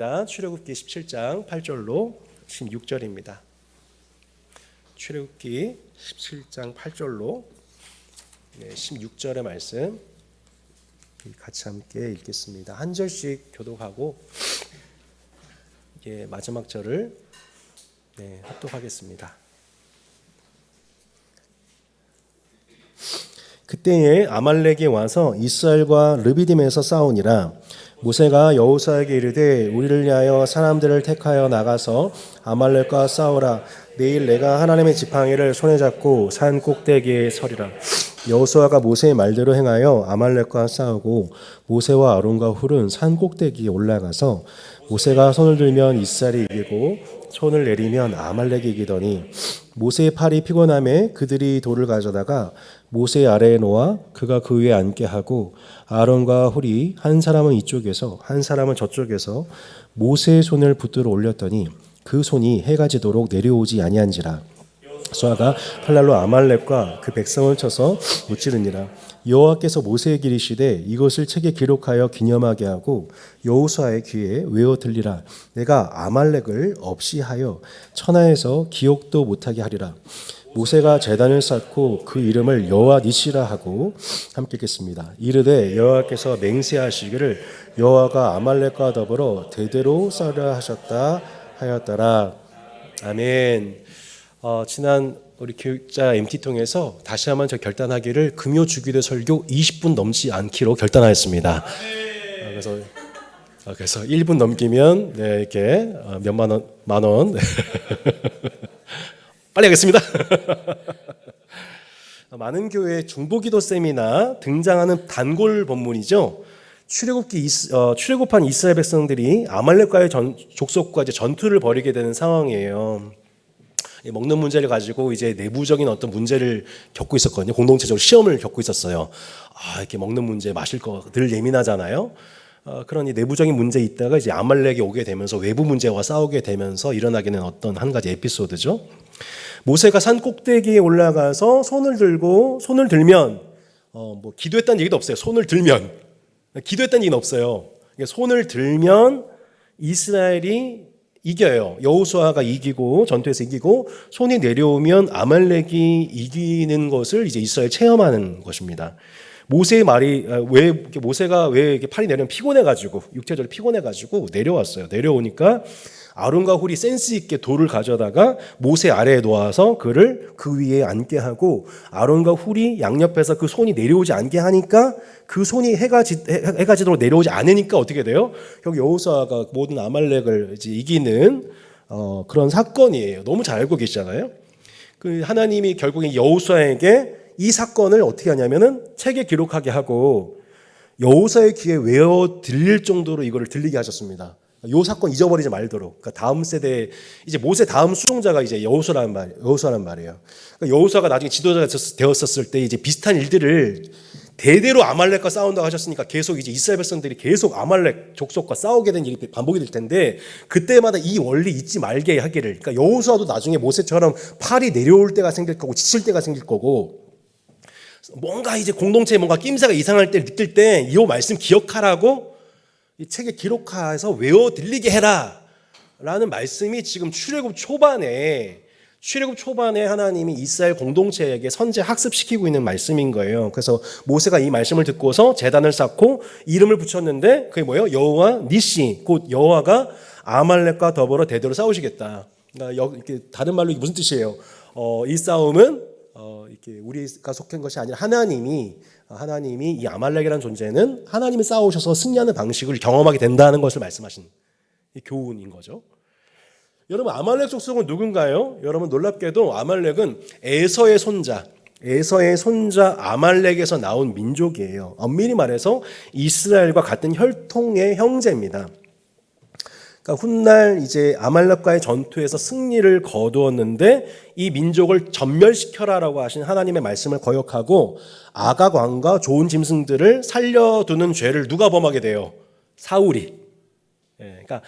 출애굽기 17장 8절로 16절입니다. 출애굽기 17장 8절로 16절의 말씀 같이 함께 읽겠습니다. 한 절씩 교독하고 마지막 절을 합독하겠습니다. 그때에 아말렉이 와서 이스라엘과 르비딤에서 싸우니라. 모세가 여호수아에게 이르되 우리를 위하여 사람들을 택하여 나가서 아말렉과 싸우라. 내일 내가 하나님의 지팡이를 손에 잡고 산 꼭대기에 서리라. 여호수아가 모세의 말대로 행하여 아말렉과 싸우고 모세와 아론과 훌은 산 꼭대기에 올라가서 모세가 손을 들면 이스라엘이 이기고 손을 내리면 아말렉이 이기더니 모세의 팔이 피곤함에 그들이 돌을 가져다가 모세 아래에 놓아 그가 그 위에 앉게 하고 아론과 훌이 한 사람은 이쪽에서 한 사람은 저쪽에서 모세의 손을 붙들어 올렸더니 그 손이 해가 지도록 내려오지 아니한지라. 여호수아가 칼날로 아말렉과 그 백성을 쳐서 무찌르니라. 여호와께서 모세에게 이르시되 이것을 책에 기록하여 기념하게 하고 여호수아의 귀에 외워 들리라. 내가 아말렉을 없이 하여 천하에서 기억도 못하게 하리라. 모세가 제단을 쌓고 그 이름을 여호와 니시라 하고 함께 읽겠습니다. 이르되 여호와께서 맹세하시기를 여호와가 아말렉과 더불어 대대로 싸우려 하셨다 하였더라. 아멘. 지난 우리 교육자 MT 통해서 다시 한번 저 결단하기를 금요 주기도 설교 20분 넘지 않기로 결단하였습니다. 그래서 1분 넘기면 이렇게 몇만 원 빨리 하겠습니다. 많은 교회 중보기도 세미나 등장하는 단골 본문이죠. 출애굽한 이스라엘 백성들이 아말렉과의 족속과 이제 전투를 벌이게 되는 상황이에요. 먹는 문제를 가지고 이제 내부적인 어떤 문제를 겪고 있었거든요. 공동체적으로 시험을 겪고 있었어요. 이렇게 먹는 문제, 마실 거 늘 예민하잖아요. 그러니 내부적인 문제 있다가 이제 아말렉이 오게 되면서 외부 문제와 싸우게 되면서 일어나게 된 어떤 한 가지 에피소드죠. 모세가 산 꼭대기에 올라가서 손을 들면 뭐 기도했다는 얘기도 없어요. 손을 들면 기도했다는 얘기는 없어요. 손을 들면 이스라엘이 이겨요. 여호수아가 이기고 전투에서 이기고 손이 내려오면 아말렉이 이기는 것을 이제 이스라엘 체험하는 것입니다. 모세의 말이 모세가 왜 이렇게 팔이 내리면 피곤해가지고 육체적으로 피곤해가지고 내려왔어요. 내려오니까 아론과 훌이 센스 있게 돌을 가져다가 모세 아래에 놓아서 그를 그 위에 앉게 하고 아론과 훌이 양옆에서 그 손이 내려오지 않게 하니까 그 손이 해가 지도록 내려오지 않으니까 어떻게 돼요? 결국 여호수아가 모든 아말렉을 이제 이기는 그런 사건이에요. 너무 잘 알고 계시잖아요. 그 하나님이 결국에 여호수아에게 이 사건을 어떻게 하냐면은 책에 기록하게 하고 여호수아의 귀에 외워 들릴 정도로 이거를 들리게 하셨습니다. 요 사건 잊어버리지 말도록. 그러니까 다음 세대 이제 모세 다음 수종자가 이제 여호수아란 말이에요. 그러니까 여호수아가 나중에 지도자가 되었었을 때 이제 비슷한 일들을 대대로 아말렉과 싸운다고 하셨으니까 계속 이제 이스라엘 백성들이 계속 아말렉 족속과 싸우게 된 일이 반복이 될 텐데 그때마다 이 원리 잊지 말게 하기를. 그러니까 여호수아도 나중에 모세처럼 팔이 내려올 때가 생길 거고 지칠 때가 생길 거고 뭔가 이제 공동체에 뭔가 낌새가 이상할 때 느낄 때 이 말씀 기억하라고 이 책에 기록해서 외워 들리게 해라 라는 말씀이 지금 출애굽 초반에 하나님이 이스라엘 공동체에게 선제 학습시키고 있는 말씀인 거예요. 그래서 모세가 이 말씀을 듣고서 제단을 쌓고 이름을 붙였는데 그게 뭐예요? 여호와 니시, 곧 여호와가 아말렉과 더불어 대대로 싸우시겠다. 그러니까 이렇게 다른 말로 이게 무슨 뜻이에요? 이 싸움은 이렇게 우리가 속한 것이 아니라 하나님이 이 아말렉이라는 존재는 하나님이 싸우셔서 승리하는 방식을 경험하게 된다는 것을 말씀하신 교훈인 거죠. 여러분 아말렉 족속은 누군가요? 여러분 놀랍게도 아말렉은 에서의 손자 아말렉에서 나온 민족이에요. 엄밀히 말해서 이스라엘과 같은 혈통의 형제입니다. 그러니까 훗날 이제 아말렉과의 전투에서 승리를 거두었는데 이 민족을 전멸시켜라라고 하신 하나님의 말씀을 거역하고 아각 왕과 좋은 짐승들을 살려두는 죄를 누가 범하게 돼요? 사울이. 그러니까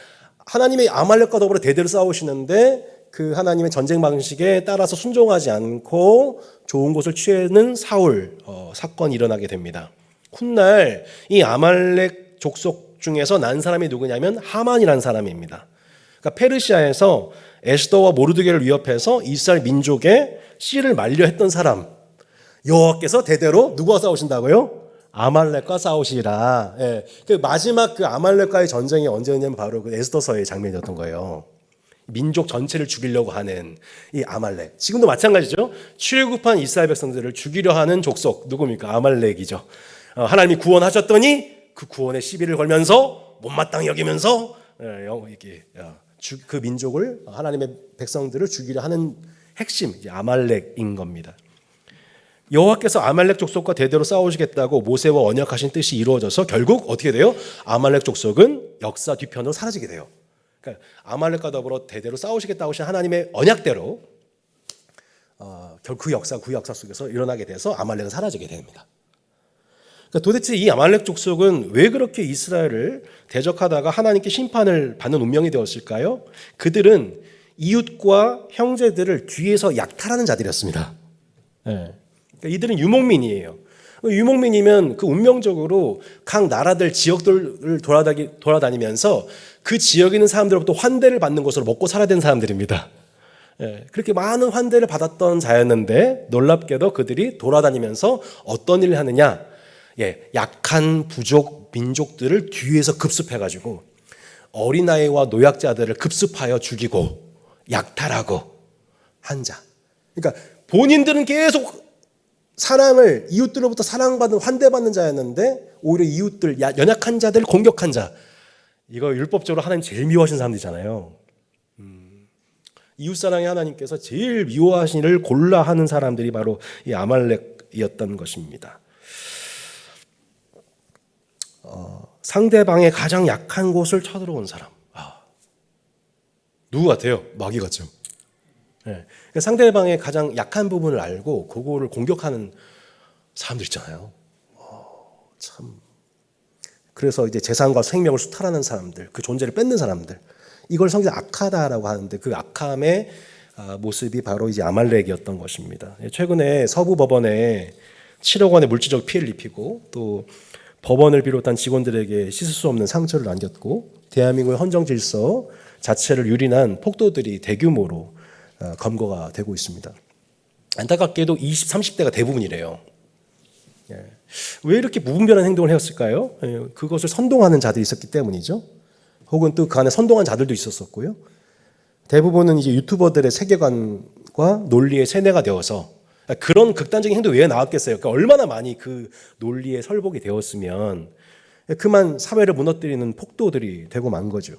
하나님의 아말렉과 더불어 대대로 싸우시는데 그 하나님의 전쟁 방식에 따라서 순종하지 않고 좋은 곳을 취하는 사울 사건이 일어나게 됩니다. 훗날 이 아말렉 족속 중에서 난 사람이 누구냐면 하만이라는 사람입니다. 그러니까 페르시아에서 에스더와 모르드게를 위협해서 이스라엘 민족의 씨를 말려 했던 사람. 여호와께서 대대로 누구와 싸우신다고요? 아말렉과 싸우시라. 예. 그 마지막 그 아말렉과의 전쟁이 언제였냐면 바로 그 에스더서의 장면이었던 거예요. 민족 전체를 죽이려고 하는 이 아말렉. 지금도 마찬가지죠. 출애굽한 이스라엘 백성들을 죽이려 하는 족속 누굽니까? 아말렉이죠. 하나님이 구원하셨더니 그 구원의 시비를 걸면서 못마땅히 여기면서 그 민족을 하나님의 백성들을 죽이려 하는 핵심 아말렉인 겁니다. 여호와께서 아말렉 족속과 대대로 싸우시겠다고 모세와 언약하신 뜻이 이루어져서 결국 어떻게 돼요? 아말렉 족속은 역사 뒤편으로 사라지게 돼요. 그러니까 아말렉과 더불어 대대로 싸우시겠다고 하신 하나님의 언약대로 그 역사 속에서 일어나게 돼서 아말렉은 사라지게 됩니다. 그러니까 도대체 이 아말렉 족속은 왜 그렇게 이스라엘을 대적하다가 하나님께 심판을 받는 운명이 되었을까요? 그들은 이웃과 형제들을 뒤에서 약탈하는 자들이었습니다. 네. 그러니까 이들은 유목민이에요. 유목민이면 그 운명적으로 각 나라들 지역들을 돌아다니면서 그 지역에 있는 사람들로부터 환대를 받는 것으로 먹고 살아야 되는 사람들입니다. 그렇게 많은 환대를 받았던 자였는데 놀랍게도 그들이 돌아다니면서 어떤 일을 하느냐? 약한 부족 민족들을 뒤에서 급습해가지고 어린아이와 노약자들을 급습하여 죽이고 약탈하고 한 자. 그러니까 본인들은 계속 사랑을 이웃들로부터 사랑받는 환대받는 자였는데 오히려 이웃들 연약한 자들을 공격한 자. 이거 율법적으로 하나님 제일 미워하시는 사람들이잖아요. 이웃사랑의 하나님께서 제일 미워하신 일을 골라 하는 사람들이 바로 이 아말렉이었던 것입니다. 상대방의 가장 약한 곳을 쳐들어온 사람. 누구 같아요? 마귀 같죠. 네. 상대방의 가장 약한 부분을 알고 그거를 공격하는 사람들 있잖아요. 참. 그래서 이제 재산과 생명을 수탈하는 사람들, 그 존재를 뺏는 사람들, 이걸 성경에 악하다라고 하는데 그 악함의 모습이 바로 이제 아말렉이었던 것입니다. 최근에 서부 법원에 7억 원의 물질적 피해를 입히고 또 법원을 비롯한 직원들에게 씻을 수 없는 상처를 남겼고 대한민국의 헌정 질서 자체를 유린한 폭도들이 대규모로 검거가 되고 있습니다. 안타깝게도 20, 30대가 대부분이래요. 왜 이렇게 무분별한 행동을 했을까요? 그것을 선동하는 자들이 있었기 때문이죠. 혹은 또 그 안에 선동한 자들도 있었었고요. 대부분은 이제 유튜버들의 세계관과 논리의 세뇌가 되어서 그런 극단적인 행동이 왜 나왔겠어요? 그러니까 얼마나 많이 그 논리에 설복이 되었으면 그만 사회를 무너뜨리는 폭도들이 되고 만 거죠.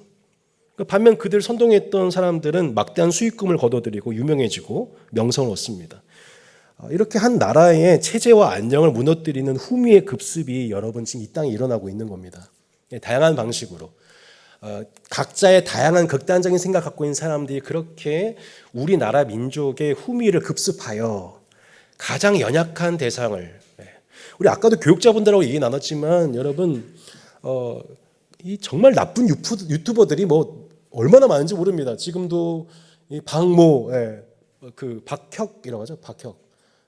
반면 그들 선동했던 사람들은 막대한 수익금을 거둬들이고 유명해지고 명성을 얻습니다. 이렇게 한 나라의 체제와 안정을 무너뜨리는 후미의 급습이 여러분 지금 이 땅에 일어나고 있는 겁니다. 다양한 방식으로 각자의 다양한 극단적인 생각 갖고 있는 사람들이 그렇게 우리나라 민족의 후미를 급습하여 가장 연약한 대상을 우리 아까도 교육자분들하고 얘기 나눴지만 여러분 이 정말 나쁜 유튜버들이 뭐 얼마나 많은지 모릅니다. 지금도 이 박모, 그 박혁이라고 하죠. 박혁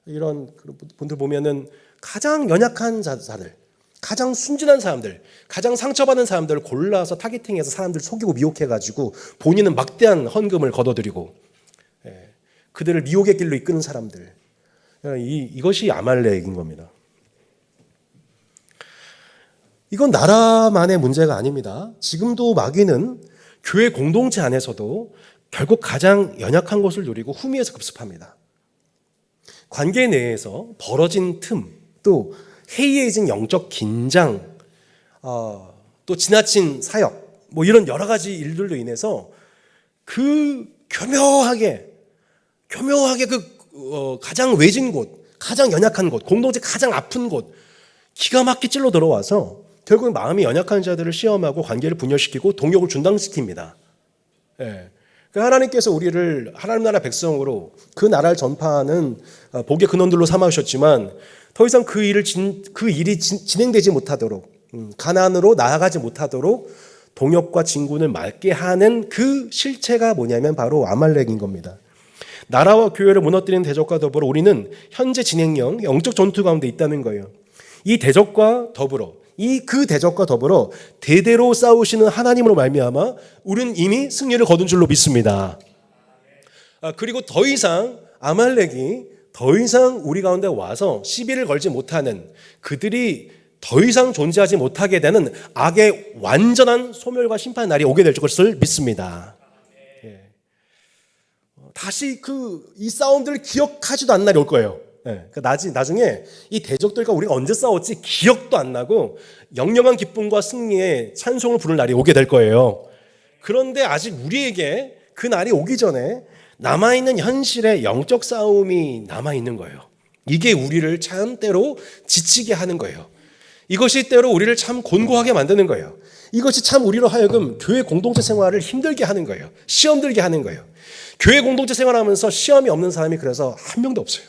이런 분들 보면은 가장 연약한 자들, 가장 순진한 사람들, 가장 상처받은 사람들을 골라서 타겟팅해서 사람들 속이고 미혹해가지고 본인은 막대한 헌금을 거둬들이고 그들을 미혹의 길로 이끄는 사람들. 이것이 아말렉인 겁니다. 이건 나라만의 문제가 아닙니다. 지금도 마귀는 교회 공동체 안에서도 결국 가장 연약한 것을 노리고 후미에서 급습합니다. 관계 내에서 벌어진 틈, 또 해이해진 영적 긴장, 또 지나친 사역, 뭐 이런 여러 가지 일들로 인해서 그 교묘하게 가장 외진 곳, 가장 연약한 곳, 공동체 가장 아픈 곳, 기가 막히게 찔러 들어와서 결국은 마음이 연약한 자들을 시험하고 관계를 분열시키고 동역을 중단시킵니다. 하나님께서 우리를 하나님 나라 백성으로 그 나라를 전파하는 복의 근원들로 삼으셨지만 더 이상 그 일이 진행되지 못하도록 가나안으로 나아가지 못하도록 동역과 진군을 막게 하는 그 실체가 뭐냐면 바로 아말렉인 겁니다. 나라와 교회를 무너뜨리는 대적과 더불어 우리는 현재 진행형 영적 전투 가운데 있다는 거예요. 이 대적과 더불어 이 그 대적과 더불어 대대로 싸우시는 하나님으로 말미암아 우리는 이미 승리를 거둔 줄로 믿습니다. 그리고 더 이상 아말렉이 더 이상 우리 가운데 와서 시비를 걸지 못하는, 그들이 더 이상 존재하지 못하게 되는 악의 완전한 소멸과 심판의 날이 오게 될 것을 믿습니다. 다시 이 싸움들을 기억하지도 않는 날이 올 거예요. 그러니까 나중에 이 대적들과 우리가 언제 싸웠지 기억도 안 나고 영영한 기쁨과 승리의 찬송을 부를 날이 오게 될 거예요. 그런데 아직 우리에게 그 날이 오기 전에 남아있는 현실의 영적 싸움이 남아있는 거예요. 이게 우리를 참 때로 지치게 하는 거예요. 이것이 때로 우리를 참 곤고하게 만드는 거예요. 이것이 참 우리로 하여금 교회 공동체 생활을 힘들게 하는 거예요. 시험 들게 하는 거예요. 교회 공동체 생활하면서 시험이 없는 사람이 그래서 한 명도 없어요.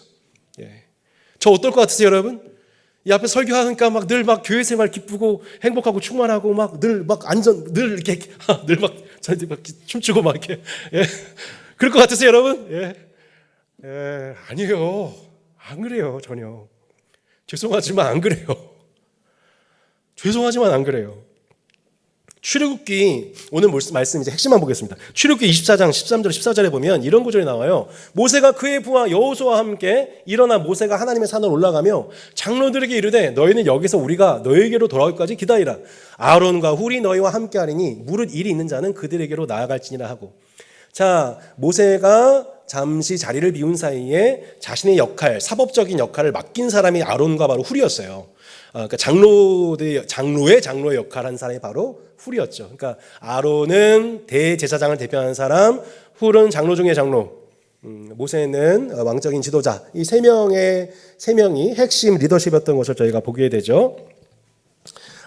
저 어떨 것 같으세요, 여러분? 이 앞에 설교하니까 막 늘 막 교회 생활 기쁘고 행복하고 충만하고 막 늘 막 늘 이렇게 늘 막 춤추고 막 이렇게. 그럴 것 같으세요, 여러분? 아니에요. 안 그래요, 전혀. 죄송하지만 안 그래요. 죄송하지만 안 그래요. 출애굽기 오늘 말씀 이제 핵심만 보겠습니다. 출애굽기 24장 13절 14절에 보면 이런 구절이 나와요. 모세가 그의 부하 여호수아와 함께 일어나 모세가 하나님의 산을 올라가며 장로들에게 이르되 너희는 여기서 우리가 너희에게로 돌아올까지 기다리라. 아론과 훌이 너희와 함께 하리니 무릇 일이 있는 자는 그들에게로 나아갈지니라 하고. 자, 모세가 잠시 자리를 비운 사이에 자신의 역할, 사법적인 역할을 맡긴 사람이 아론과 바로 훌이었어요. 그러니까 장로의 역할을 한 사람이 바로 훌이었죠. 그러니까 아론은 대제사장을 대표하는 사람, 훌은 장로 중의 장로, 모세는 왕적인 지도자. 이 세 명이 핵심 리더십이었던 것을 저희가 보게 되죠.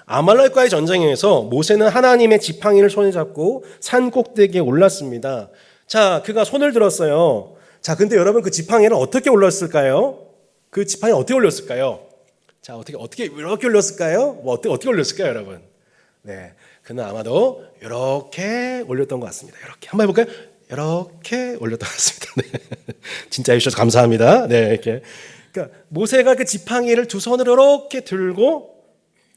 아말렉과의 전쟁에서 모세는 하나님의 지팡이를 손에 잡고 산 꼭대기에 올랐습니다. 자, 그가 손을 들었어요. 자, 근데 여러분 그 지팡이를 어떻게 올렸을까요? 그 지팡이 어떻게 올렸을까요? 자, 어떻게 이렇게 올렸을까요? 어떻게 올렸을까요, 여러분? 네, 그는 아마도 이렇게 올렸던 것 같습니다. 이렇게 한번 해볼까요? 이렇게 올렸던 것 같습니다. 네. 진짜 해주셔서 감사합니다. 네, 이렇게. 그러니까 모세가 그 지팡이를 두 손으로 이렇게 들고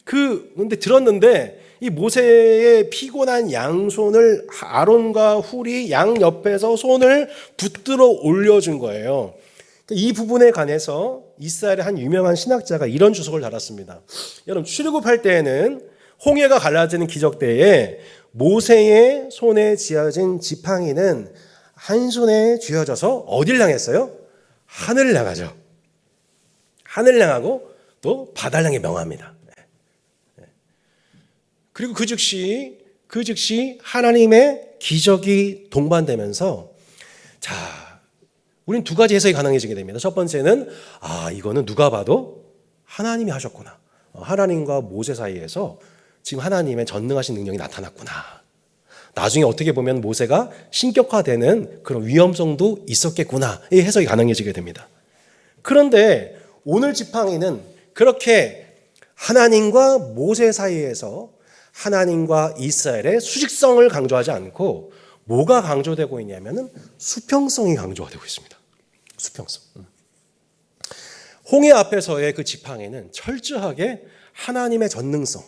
근데 들었는데 이 모세의 피곤한 양손을 아론과 훌이 양 옆에서 손을 붙들어 올려준 거예요. 이 부분에 관해서 이스라엘의 한 유명한 신학자가 이런 주석을 달았습니다. 여러분, 출애굽할 때에는 홍해가 갈라지는 기적 때에 모세의 손에 쥐어진 지팡이는 한 손에 쥐어져서 어딜 향했어요? 하늘을 향하죠. 하늘을 향하고 또 바다를 향해 명합니다. 그리고 그 즉시 하나님의 기적이 동반되면서, 자, 우리는 두 가지 해석이 가능해지게 됩니다. 첫 번째는 이거는 누가 봐도 하나님이 하셨구나. 하나님과 모세 사이에서 지금 하나님의 전능하신 능력이 나타났구나. 나중에 어떻게 보면 모세가 신격화되는 그런 위험성도 있었겠구나. 이 해석이 가능해지게 됩니다. 그런데 오늘 지팡이는 그렇게 하나님과 모세 사이에서 하나님과 이스라엘의 수직성을 강조하지 않고 뭐가 강조되고 있냐면은 수평성이 강조가 되고 있습니다. 수평성. 홍해 앞에서의 그 지팡이는 철저하게 하나님의 전능성.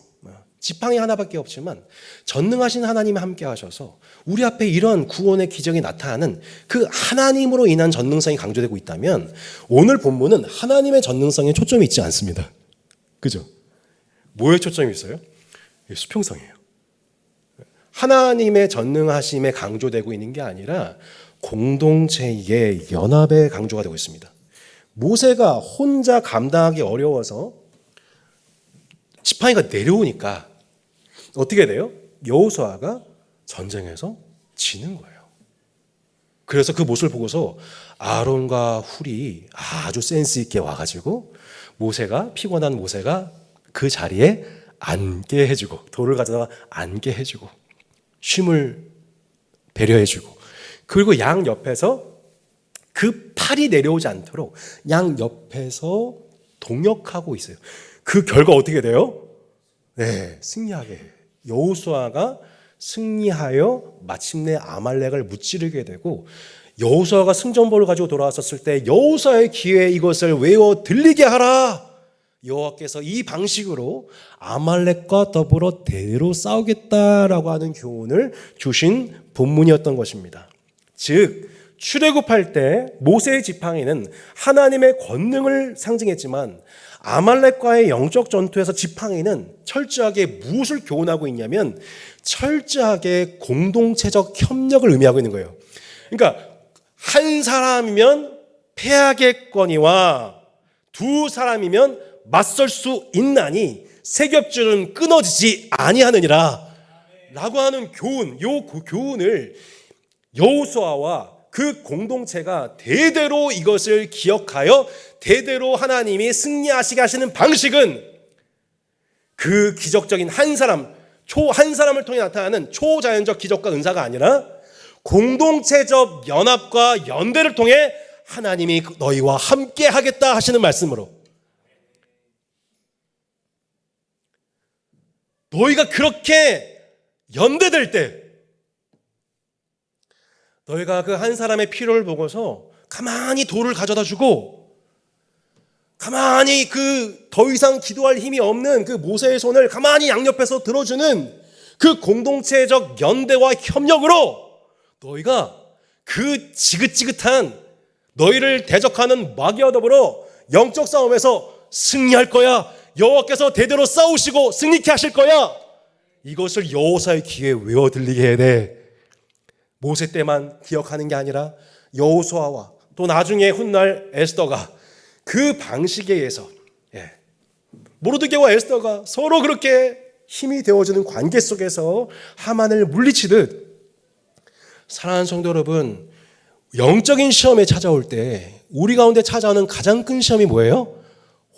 지팡이 하나밖에 없지만 전능하신 하나님이 함께 하셔서 우리 앞에 이런 구원의 기적이 나타나는 그 하나님으로 인한 전능성이 강조되고 있다면 오늘 본문은 하나님의 전능성에 초점이 있지 않습니다. 그죠? 뭐에 초점이 있어요? 수평성이에요. 하나님의 전능하심에 강조되고 있는 게 아니라 공동체의 연합에 강조가 되고 있습니다. 모세가 혼자 감당하기 어려워서 지팡이가 내려오니까 어떻게 돼요? 여호수아가 전쟁에서 지는 거예요. 그래서 그 모습을 보고서 아론과 훌이 아주 센스 있게 와가지고 피곤한 모세가 그 자리에 앉게 해주고, 돌을 가져다가 앉게 해주고, 쉼을 배려해주고, 그리고 양 옆에서 그 팔이 내려오지 않도록 양 옆에서 동역하고 있어요. 그 결과 어떻게 돼요? 네, 승리하게 해요. 여호수아가 승리하여 마침내 아말렉을 무찌르게 되고, 여호수아가 승전보를 가지고 돌아왔었을 때 여호수아의 귀에 이것을 외워 들리게 하라. 여호와께서 이 방식으로 아말렉과 더불어 대대로 싸우겠다라고 하는 교훈을 주신 본문이었던 것입니다. 즉 출애굽할 때 모세의 지팡이는 하나님의 권능을 상징했지만 아말렉과의 영적 전투에서 지팡이는 철저하게 무엇을 교훈하고 있냐면 철저하게 공동체적 협력을 의미하고 있는 거예요. 그러니까 한 사람이면 패하겠거니와 두 사람이면 맞설 수 있나니 세 겹줄은 끊어지지 아니하느니라 라고 하는 교훈, 그 교훈을 여호수아와 그 공동체가 대대로 이것을 기억하여 대대로 하나님이 승리하시게 하시는 방식은 그 기적적인 한 사람을 통해 나타나는 초자연적 기적과 은사가 아니라 공동체적 연합과 연대를 통해 하나님이 너희와 함께 하겠다 하시는 말씀으로, 너희가 그렇게 연대될 때 너희가 그 한 사람의 필요를 보고서 가만히 돌을 가져다 주고 가만히 그 더 이상 기도할 힘이 없는 그 모세의 손을 가만히 양옆에서 들어주는 그 공동체적 연대와 협력으로 너희가 그 지긋지긋한 너희를 대적하는 마귀와 더불어 영적 싸움에서 승리할 거야. 여호와께서 대대로 싸우시고 승리케 하실 거야. 이것을 여호사의 귀에 외워 들리게 해야 돼. 모세 때만 기억하는 게 아니라 여호수아와 또 나중에 훗날 에스더가 그 방식에 의해서 모르드게와 에스더가 서로 그렇게 힘이 되어주는 관계 속에서 하만을 물리치듯, 사랑하는 성도 여러분, 영적인 시험에 찾아올 때 우리 가운데 찾아오는 가장 큰 시험이 뭐예요?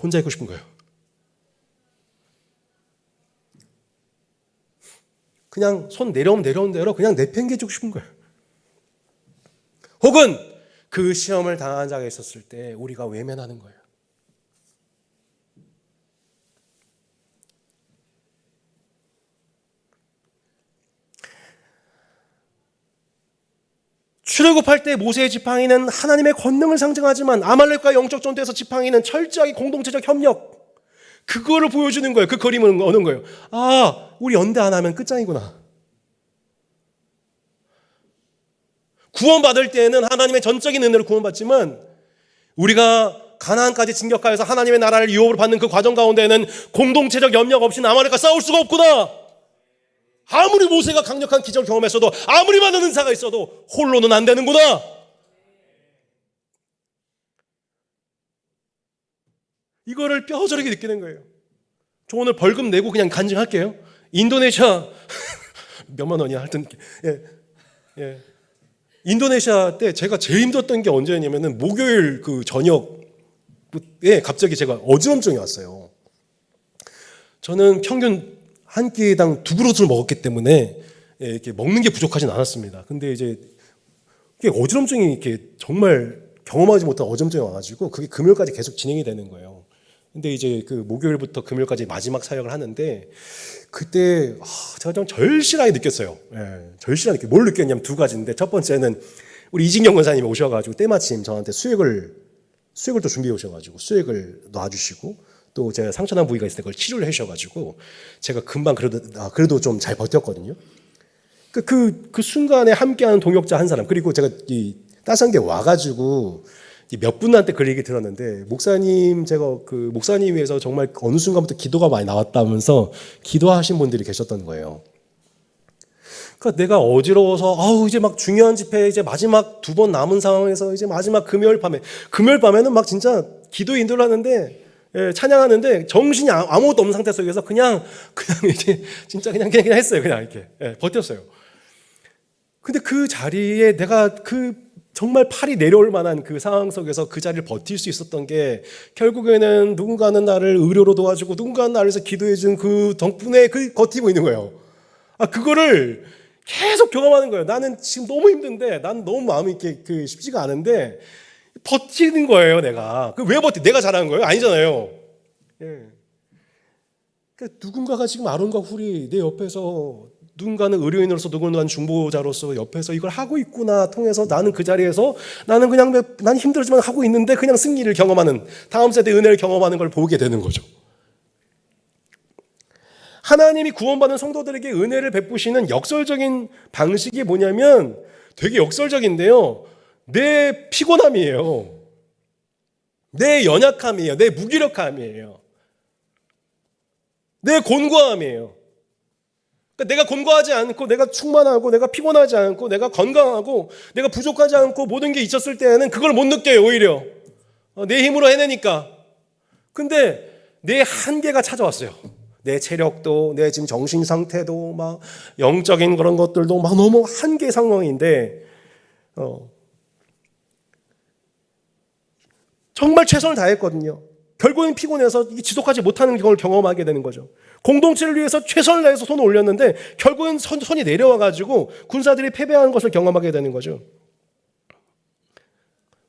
혼자 있고 싶은 거예요. 그냥 손 내려오면 내려온 대로 그냥 내팽개치고 싶은 거예요. 혹은 그 시험을 당한 자가 있었을 때 우리가 외면하는 거예요. 출애굽할 때 모세의 지팡이는 하나님의 권능을 상징하지만 아말렉과 영적 전투에서 지팡이는 철저하게 공동체적 협력, 그거를 보여주는 거예요. 그 그림을 얻는 거예요. 아, 우리 연대 안 하면 끝장이구나. 구원받을 때에는 하나님의 전적인 은혜로 구원받지만 우리가 가나안까지 진격하여서 하나님의 나라를 유업으로 받는 그 과정 가운데에는 공동체적 협력 없이는 아말렉과 싸울 수가 없구나. 아무리 모세가 강력한 기적을 경험했어도, 아무리 많은 은사가 있어도 홀로는 안 되는구나. 이거를 뼈저리게 느끼는 거예요. 저 오늘 벌금 내고 그냥 간증할게요. 인도네시아 몇만 원이야 하여튼 인도네시아 때 제가 제일 힘들었던 게 언제였냐면은 목요일 그 저녁에 갑자기 제가 어지럼증이 왔어요. 저는 평균 한 끼당 2그릇을 먹었기 때문에 이렇게 먹는 게 부족하진 않았습니다. 근데 이제 이게 어지럼증이 이렇게 정말 경험하지 못한 어지럼증이 와가지고 그게 금요일까지 계속 진행이 되는 거예요. 근데 이제 그 목요일부터 금요일까지 마지막 사역을 하는데 그때 제가 좀 절실하게 느꼈어요. 절실하게 뭘 느꼈냐면 두 가지인데, 첫 번째는 우리 이진경 권사님이 오셔가지고 때마침 저한테 수액을 또 준비해 오셔가지고 수액을 놔주시고, 또 제가 상처난 부위가 있을 때 그걸 치료를 해주셔가지고 제가 금방 그래도 좀 잘 버텼거든요. 그 순간에 함께하는 동역자 한 사람, 그리고 제가 이 따상게 와가지고 몇 분한테 그 얘기 들었는데, 제가 그 목사님 위해서 정말 어느 순간부터 기도가 많이 나왔다면서 기도하신 분들이 계셨던 거예요. 그러니까 내가 어지러워서 이제 막 중요한 집회 이제 마지막 2번 남은 상황에서 이제 마지막 금요일 밤에는 막 진짜 기도 인도를 하는데, 찬양하는데 정신이 아무것도 없는 상태 속에서 그냥 이제 진짜 그냥 했어요. 그냥 이렇게 버텼어요. 근데 그 자리에 내가 정말 팔이 내려올 만한 그 상황 속에서 그 자리를 버틸 수 있었던 게, 결국에는 누군가는 나를 의료로 도와주고 누군가는 나를 위해서 기도해준 그 덕분에 버티고 있는 거예요. 그거를 계속 경험하는 거예요. 나는 지금 너무 힘든데, 난 너무 마음이 이렇게 쉽지가 않은데 버티는 거예요. 내가 왜 버티? 내가 잘하는 거예요? 아니잖아요. 그러니까 누군가가 지금 아론과 훌이 내 옆에서 누군가는 의료인으로서 누군가는 중보자로서 옆에서 이걸 하고 있구나 통해서 나는 그 자리에서 나는 그냥 난 힘들지만 하고 있는데 그냥 승리를 경험하는, 다음 세대 은혜를 경험하는 걸 보게 되는 거죠. 하나님이 구원받은 성도들에게 은혜를 베푸시는 역설적인 방식이 뭐냐면 되게 역설적인데요. 내 피곤함이에요. 내 연약함이에요. 내 무기력함이에요. 내 곤고함이에요. 그러니까 내가 곤고하지 않고 내가 충만하고 내가 피곤하지 않고 내가 건강하고 내가 부족하지 않고 모든 게 있었을 때에는 그걸 못 느껴요. 오히려 내 힘으로 해내니까. 근데 내 한계가 찾아왔어요. 내 체력도 내 지금 정신 상태도 막 영적인 그런 것들도 막 너무 한계 상황인데 정말 최선을 다했거든요. 결국엔 피곤해서 지속하지 못하는 걸 경험하게 되는 거죠. 공동체를 위해서 최선을 다해서 손을 올렸는데 결국은 손이 내려와가지고 군사들이 패배하는 것을 경험하게 되는 거죠.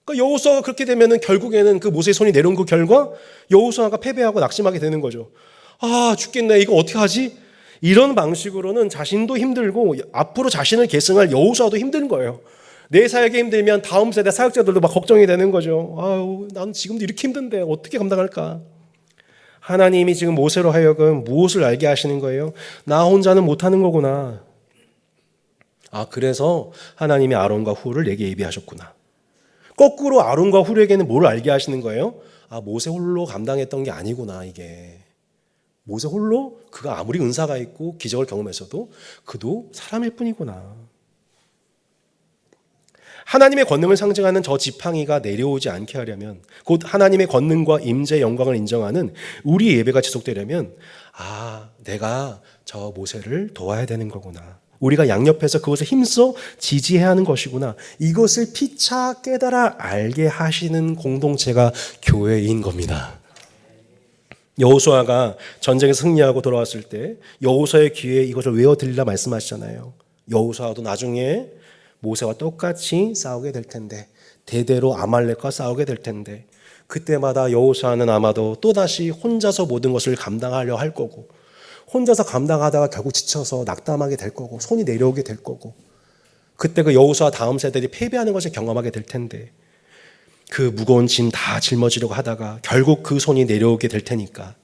그러니까 여호수아가 그렇게 되면은 결국에는 그 모세의 손이 내려온 그 결과 여호수아가 패배하고 낙심하게 되는 거죠. 아, 죽겠네. 이거 어떻게 하지? 이런 방식으로는 자신도 힘들고 앞으로 자신을 계승할 여호수아도 힘든 거예요. 내 사역이 힘들면 다음 세대 사역자들도 막 걱정이 되는 거죠. 아유, 난 지금도 이렇게 힘든데 어떻게 감당할까? 하나님이 지금 모세로 하여금 무엇을 알게 하시는 거예요? 나 혼자는 못하는 거구나. 아, 그래서 하나님이 아론과 훌을 내게 예비하셨구나. 거꾸로 아론과 훌에게는 뭘 알게 하시는 거예요? 아, 모세 홀로 감당했던 게 아니구나, 이게. 모세 홀로 그가 아무리 은사가 있고 기적을 경험했어도 그도 사람일 뿐이구나. 하나님의 권능을 상징하는 저 지팡이가 내려오지 않게 하려면, 곧 하나님의 권능과 임재의 영광을 인정하는 우리 예배가 지속되려면, 아, 내가 저 모세를 도와야 되는 거구나. 우리가 양옆에서 그것을 힘써 지지해야 하는 것이구나. 이것을 피차 깨달아 알게 하시는 공동체가 교회인 겁니다. 여호수아가 전쟁에서 승리하고 돌아왔을 때 여호수아의 귀에 이것을 외워 드리라 말씀하시잖아요. 여호수아도 나중에 모세와 똑같이 싸우게 될 텐데, 대대로 아말렉과 싸우게 될 텐데, 그때마다 여호수아는 아마도 또다시 혼자서 모든 것을 감당하려 할 거고, 혼자서 감당하다가 결국 지쳐서 낙담하게 될 거고, 손이 내려오게 될 거고, 그때 그 여호수아 다음 세대들이 패배하는 것을 경험하게 될 텐데, 그 무거운 짐 다 짊어지려고 하다가 결국 그 손이 내려오게 될 테니까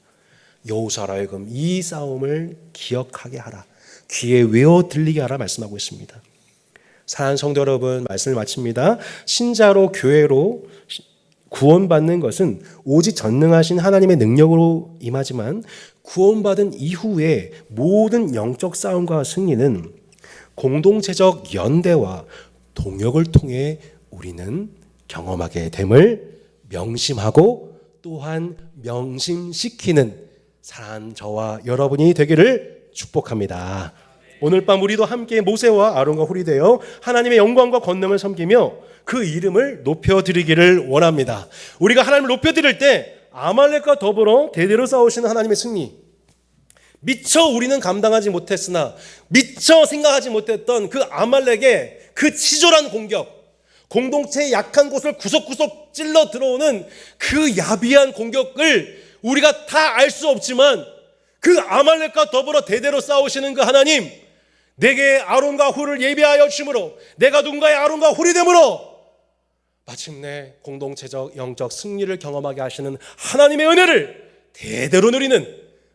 여호수아로 하여금 이 싸움을 기억하게 하라, 귀에 외워 들리게 하라 말씀하고 있습니다. 사랑하는 성도 여러분, 말씀을 마칩니다. 신자로 교회로 구원받는 것은 오직 전능하신 하나님의 능력으로 임하지만 구원받은 이후에 모든 영적 싸움과 승리는 공동체적 연대와 동역을 통해 우리는 경험하게 됨을 명심하고 또한 명심시키는 사랑하는 저와 여러분이 되기를 축복합니다. 오늘 밤 우리도 함께 모세와 아론과 훌이 되어 하나님의 영광과 권능을 섬기며 그 이름을 높여드리기를 원합니다. 우리가 하나님을 높여드릴 때 아말렉과 더불어 대대로 싸우시는 하나님의 승리, 미처 우리는 감당하지 못했으나 미처 생각하지 못했던 그 아말렉의 그 치졸한 공격, 공동체의 약한 곳을 구석구석 찔러 들어오는 그 야비한 공격을 우리가 다 알 수 없지만 그 아말렉과 더불어 대대로 싸우시는 그 하나님, 내게 아론과 훌을 예비하여 주심으로 내가 누군가의 아론과 훌이 되므로 마침내 공동체적 영적 승리를 경험하게 하시는 하나님의 은혜를 대대로 누리는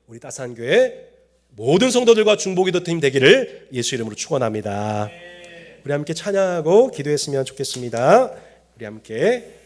우리 따스한 교회 모든 성도들과 중보기도팀 되기를 예수 이름으로 축원합니다. 우리 함께 찬양하고 기도했으면 좋겠습니다. 우리 함께